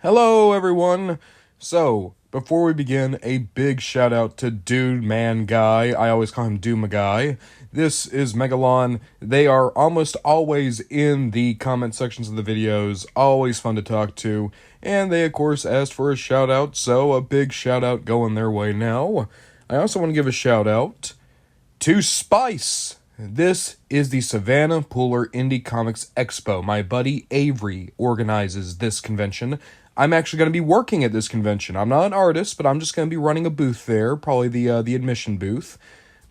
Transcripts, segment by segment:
Hello, everyone. So, before we begin, a big shout out to Dude Man Guy. I always call him Dooma Guy. This is Megalon. They are almost always in the comment sections of the videos, always fun to talk to, and they, of course, asked for a shout out, so a big shout out going their way now. I also want to give a shout out to Spice. This is the Savannah Pooler Indie Comics Expo. My buddy Avery organizes this convention. I'm actually going to be working at this convention. I'm not an artist, but I'm just going to be running a booth there, probably the admission booth.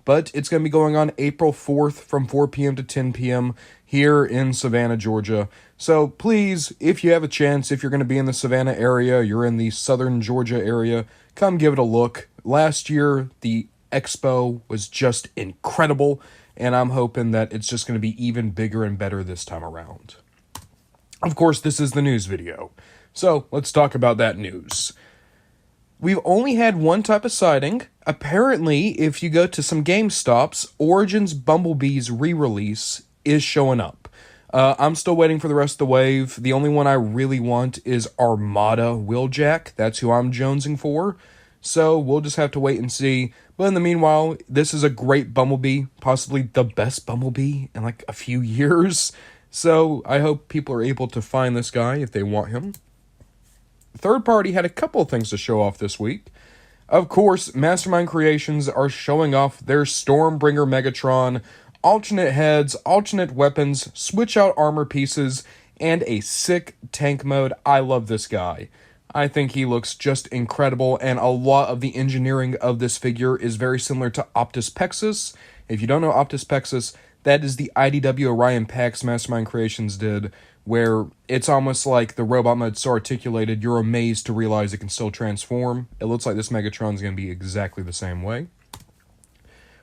But it's going to be going on April 4th from 4 p.m. to 10 p.m. here in Savannah, Georgia. So please, if you have a chance, if you're going to be in the Savannah area, you're in the southern Georgia area, come give it a look. Last year, the expo was just incredible, and I'm hoping that it's just going to be even bigger and better this time around. Of course, this is the news video. So, let's talk about that news. We've only had one type of sighting. Apparently, if you go to some GameStops, Origins Bumblebee's re-release is showing up. I'm still waiting for the rest of the wave. The only one I really want is Armada Wheeljack. That's who I'm jonesing for. So, we'll just have to wait and see. But in the meanwhile, this is a great Bumblebee. Possibly the best Bumblebee in like a few years. So, I hope people are able to find this guy if they want him. Third Party had a couple of things to show off this week. Of course, Mastermind Creations are showing off their Stormbringer Megatron, alternate heads, alternate weapons, switch out armor pieces, and a sick tank mode. I love this guy. I think he looks just incredible, and a lot of the engineering of this figure is very similar to Optus Pexus. If you don't know Optus Pexus, that is the IDW Orion Pax Mastermind Creations did, where it's almost like the robot mode so articulated, you're amazed to realize it can still transform. It looks like this Megatron's going to be exactly the same way.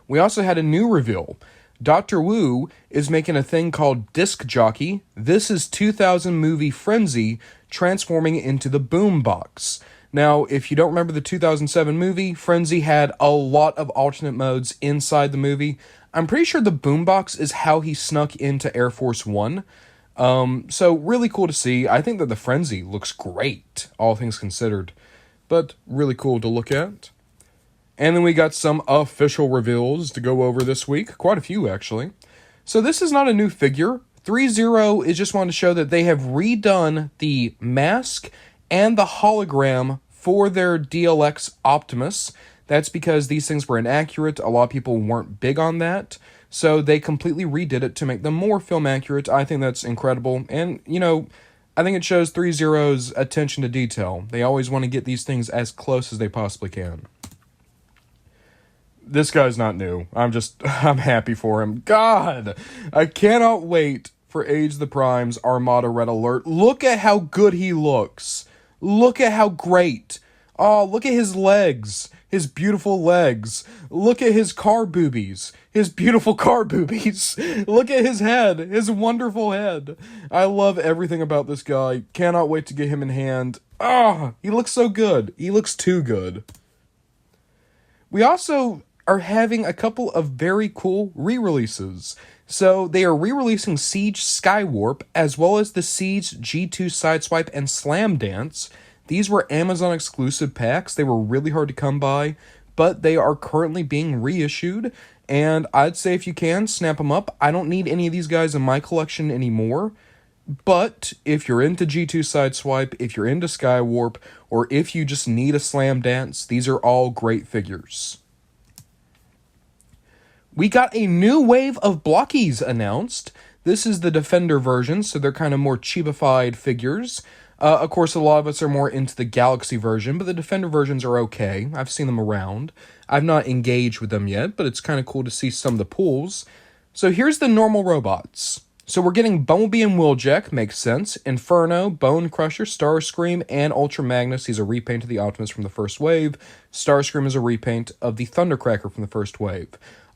We also had a new reveal. Dr. Wu is making a thing called Disc Jockey. This is 2000 movie Frenzy transforming into the Boombox. Now, if you don't remember the 2007 movie, Frenzy had a lot of alternate modes inside the movie. I'm pretty sure the Boombox is how he snuck into Air Force One. So really cool to see. I think that the Frenzy looks great, all things considered, but really cool to look at. And then we got some official reveals to go over this week. Quite a few, actually. So this is not a new figure. 3-0 is just wanting to show that they have redone the mask and the hologram for their DLX Optimus. That's because these things were inaccurate. A lot of people weren't big on that. So they completely redid it to make them more film accurate. I think that's incredible. And, I think it shows 3-0's attention to detail. They always want to get these things as close as they possibly can. This guy's not new. I'm happy for him. God! I cannot wait for Age of the Prime's Armada Red Alert. Look at how good he looks. Look at how great. Oh, look at his legs. His beautiful legs. Look at his car boobies. His beautiful car boobies. Look at his head. His wonderful head. I love everything about this guy. Cannot wait to get him in hand. Ah, he looks so good. He looks too good. We also are having a couple of very cool re-releases. So they are re-releasing Siege Skywarp as well as the Siege G2 Sideswipe and Slam Dance. These were Amazon exclusive packs. They were really hard to come by, but they are currently being reissued, and I'd say if you can, snap them up. I don't need any of these guys in my collection anymore, but if you're into G2 Sideswipe, if you're into Skywarp, or if you just need a Slam Dance, these are all great figures. We got a new wave of Blookees announced. This is the Defender version, so they're kind of more cheapified figures. Of course, a lot of us are more into the Galaxy version, but the Defender versions are okay. I've seen them around. I've not engaged with them yet, but it's kind of cool to see some of the pools. So here's the normal robots. So we're getting Bumblebee and Wheeljack, makes sense. Inferno, Bone Crusher, Starscream, and Ultra Magnus. He's a repaint of the Optimus from the first wave. Starscream is a repaint of the Thundercracker from the first wave.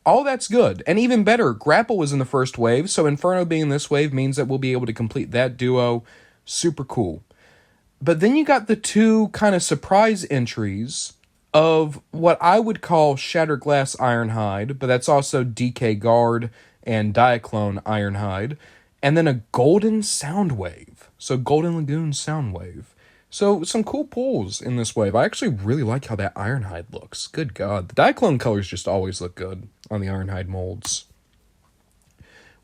All that's good. And even better, Grapple was in the first wave, so Inferno being in this wave means that we'll be able to complete that duo. Super cool. But then you got the two kind of surprise entries of what I would call Shattered Glass Ironhide, but that's also DK Guard and Diaclone Ironhide, and then a Golden Soundwave. So Golden Lagoon Soundwave. So, some cool pulls in this wave. I actually really like how that Ironhide looks. Good God. The Diaclone colors just always look good on the Ironhide molds.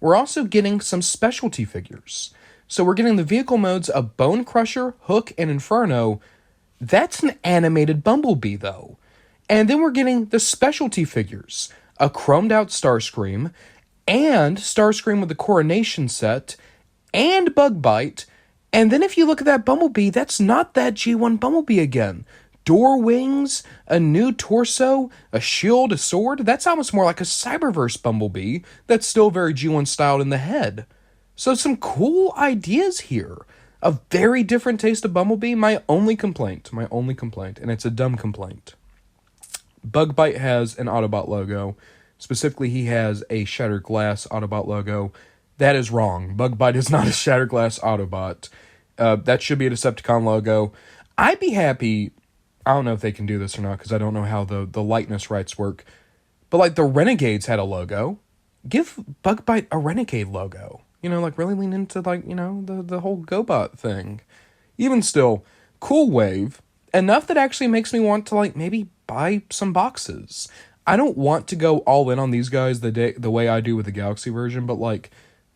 We're also getting some specialty figures. So we're getting the vehicle modes of Bone Crusher, Hook, and Inferno. That's an animated Bumblebee, though. And then we're getting the specialty figures. A chromed out Starscream, and Starscream with the Coronation set, and Bugbite. And then if you look at that Bumblebee, that's not that G1 Bumblebee again. Door wings, a new torso, a shield, a sword. That's almost more like a Cyberverse Bumblebee that's still very G1 styled in the head. So some cool ideas here. A very different taste of Bumblebee. My only complaint, and it's a dumb complaint. Bugbite has an Autobot logo. Specifically, he has a Shattered Glass Autobot logo. That is wrong. Bugbite is not a Shattered Glass Autobot. That should be a Decepticon logo. I'd be happy... I don't know if they can do this or not, because I don't know how the likeness rights work. But, like, the Renegades had a logo. Give Bugbite a Renegade logo. You know, like, really lean into, like, you know, the whole GoBot thing. Even still, cool wave. Enough that actually makes me want to, like, maybe buy some boxes. I don't want to go all in on these guys the way I do with the Galaxy version, but, like,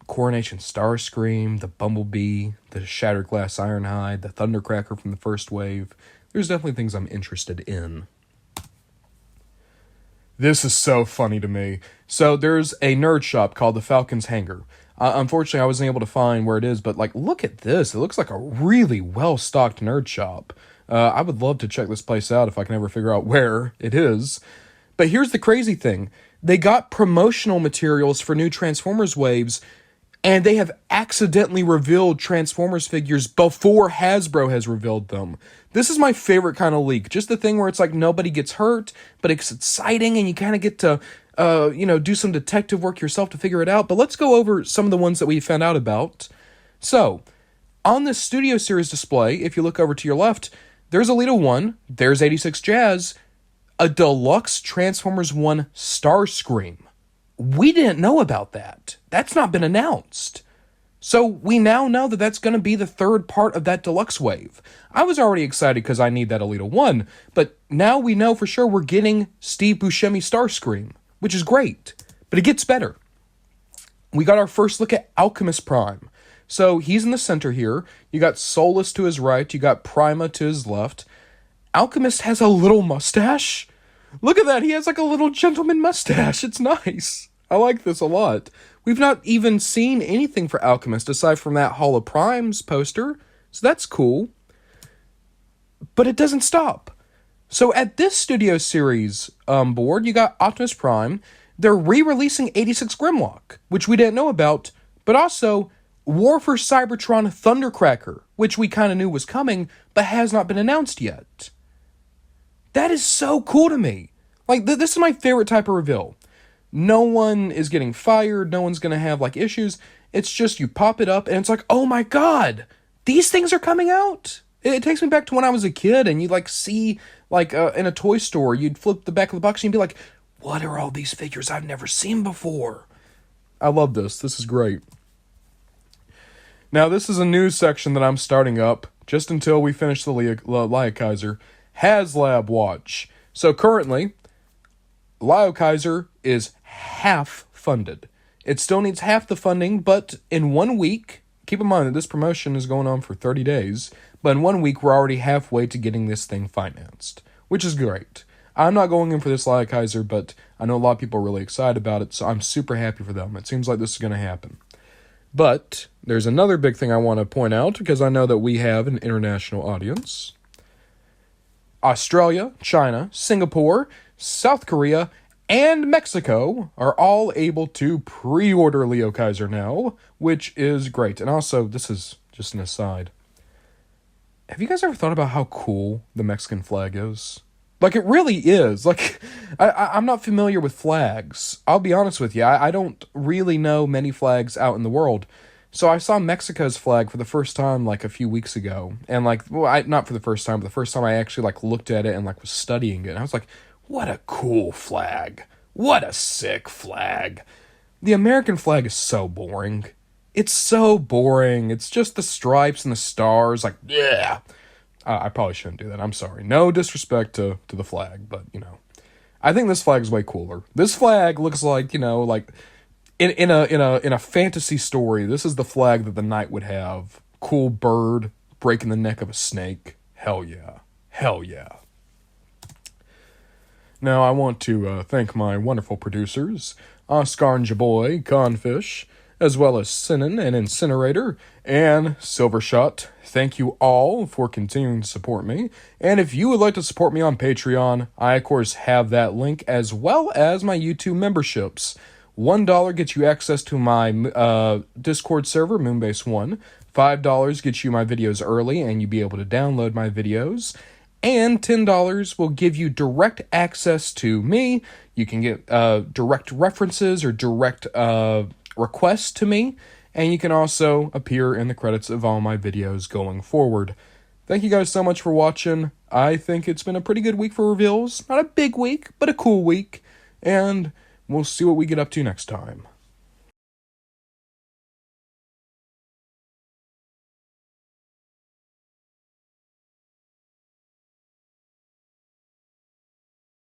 Coronation Starscream, the Bumblebee, the Shattered Glass Ironhide, the Thundercracker from the first wave... There's definitely things I'm interested in. This is so funny to me. So there's a nerd shop called the Falcon's Hangar. Unfortunately, I wasn't able to find where it is, but like, look at this. It looks like a really well-stocked nerd shop. I would love to check this place out if I can ever figure out where it is. But here's the crazy thing. They got promotional materials for new Transformers waves, and they have accidentally revealed Transformers figures before Hasbro has revealed them. This is my favorite kind of leak. Just the thing where it's like nobody gets hurt, but it's exciting and you kind of get to, do some detective work yourself to figure it out. But let's go over some of the ones that we found out about. So, on this Studio Series display, if you look over to your left, there's Elita 1, there's 86 Jazz, a deluxe Transformers 1 Starscream. We didn't know about that. That's not been announced. So we now know that that's going to be the third part of that deluxe wave. I was already excited because I need that Elita 1, but now we know for sure we're getting Steve Buscemi Starscream, which is great. But it gets better. We got our first look at Alchemist Prime. So he's in the center here. You got Solus to his right. You got Prima to his left. Alchemist has a little mustache. Look at that. He has like a little gentleman mustache. It's nice. I like this a lot. We've not even seen anything for Alchemist aside from that Hall of Primes poster, so that's cool. But it doesn't stop. So at this Studio Series board, you got Optimus Prime. They're re-releasing 86 Grimlock, which we didn't know about, but also War for Cybertron Thundercracker, which we kind of knew was coming, but has not been announced yet. That is so cool to me. Like, this is my favorite type of reveal. No one is getting fired. No one's going to have, like, issues. It's just you pop it up, and it's like, oh my god, these things are coming out. It takes me back to when I was a kid, and you'd, like, see, like, in a toy store, you'd flip the back of the box, and you'd be like, what are all these figures I've never seen before? I love this. This is great. Now, this is a news section that I'm starting up, just until we finish the Kaiser. HasLab Watch. So currently, Kaiser is half funded. It still needs half the funding, but in 1 week, keep in mind that this promotion is going on for 30 days, but in 1 week, we're already halfway to getting this thing financed, which is great. I'm not going in for this Kaiser, but I know a lot of people are really excited about it, so I'm super happy for them. It seems like this is going to happen. But there's another big thing I want to point out, because I know that we have an international audience. Australia, China, Singapore, South Korea, and Mexico are all able to pre-order Leo Kaiser now, which is great. And also, this is just an aside. Have you guys ever thought about how cool the Mexican flag is? Like, it really is. Like, I'm not familiar with flags. I'll be honest with you. I don't really know many flags out in the world. So I saw Mexico's flag for the first time, like, a few weeks ago. And, like, well, not for the first time, but the first time I actually, like, looked at it and, like, was studying it. And I was like, what a cool flag. What a sick flag. The American flag is so boring. It's so boring. It's just the stripes and the stars. Like, yeah. I probably shouldn't do that. I'm sorry. No disrespect to the flag, but, you know. I think this flag's way cooler. This flag looks like, you know, like in a fantasy story, this is the flag that the knight would have. Cool bird breaking the neck of a snake. Hell yeah. Hell yeah. Now I want to thank my wonderful producers, Oscar and Jaboy, Confish, as well as Sinan and Incinerator, and Silvershot. Thank you all for continuing to support me. And if you would like to support me on Patreon, I of course have that link, as well as my YouTube memberships. $1 gets you access to my Discord server, Moonbase1. $5 gets you my videos early, and you'll be able to download my videos. And $10 will give you direct access to me. You can get direct references or direct requests to me. And you can also appear in the credits of all my videos going forward. Thank you guys so much for watching. I think it's been a pretty good week for reveals. Not a big week, but a cool week. And we'll see what we get up to next time.